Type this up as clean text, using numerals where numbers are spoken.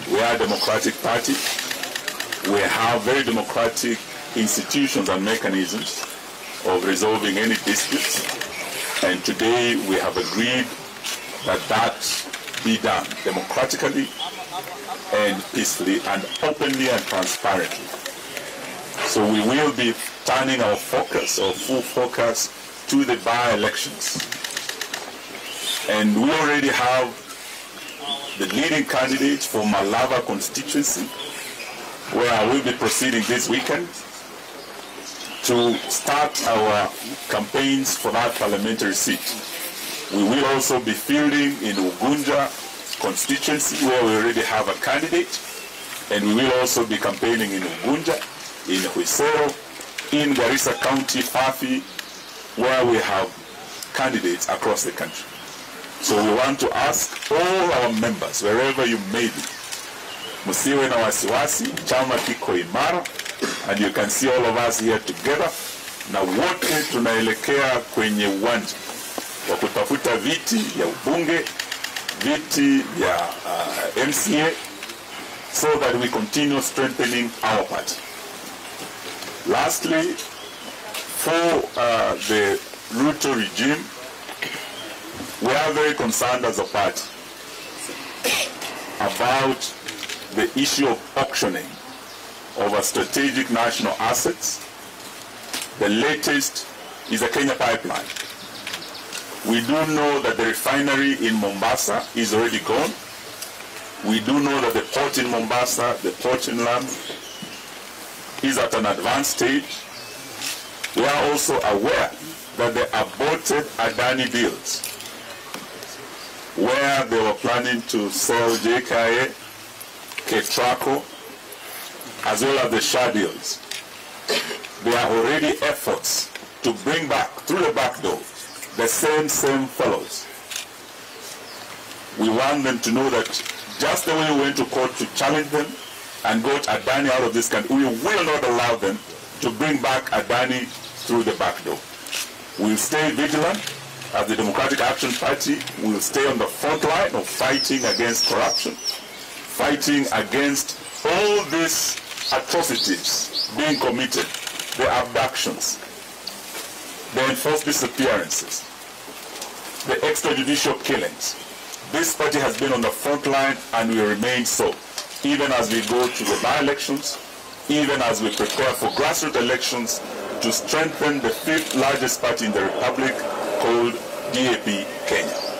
We are a democratic party. We have very democratic institutions and mechanisms of resolving any disputes. And today we have agreed that that be done democratically and peacefully and openly and transparently. So we will be turning our focus, our full focus, to the by-elections. And we already have the leading candidates for Malava constituency, where I will be proceeding this weekend to start our campaigns for that parliamentary seat. We will also be fielding in Ugunja constituency, where we already have a candidate, and we will also be campaigning in Ugunja, in Huisero, in Garissa County, Fafi, where we have candidates across the country. So we want to ask all our members, wherever you may be, musiwe na wasiwasi, chama kiko imara, and you can see all of us here together, na wote tunaelekea kwenye uwanja wa kutafuta viti ya ubunge, viti ya MCA, so that we continue strengthening our party. Lastly, for the Ruto regime, we are very concerned as a party about the issue of auctioning of our strategic national assets. The latest is the Kenya pipeline. We do know that the refinery in Mombasa is already gone. We do know that the port in Mombasa, the port in Lamu, is at an advanced stage. We are also aware that the aborted Adani deals, where they were planning to sell JKA, Ketraco, as well as the Shah deals, there are already efforts to bring back, through the back door, the same fellows. We want them to know that just the way we went to court to challenge them and got Adani out of this country, we will not allow them to bring back Adani through the back door. We'll stay vigilant. As the Democratic Action Party, we'll stay on the front line of fighting against corruption, fighting against all these atrocities being committed, the abductions, the enforced disappearances, the extrajudicial killings. This party has been on the front line and will remain so, even as we go to the by-elections, even as we prepare for grassroots elections to strengthen the fifth largest party in the Republic, called DAP Kenya.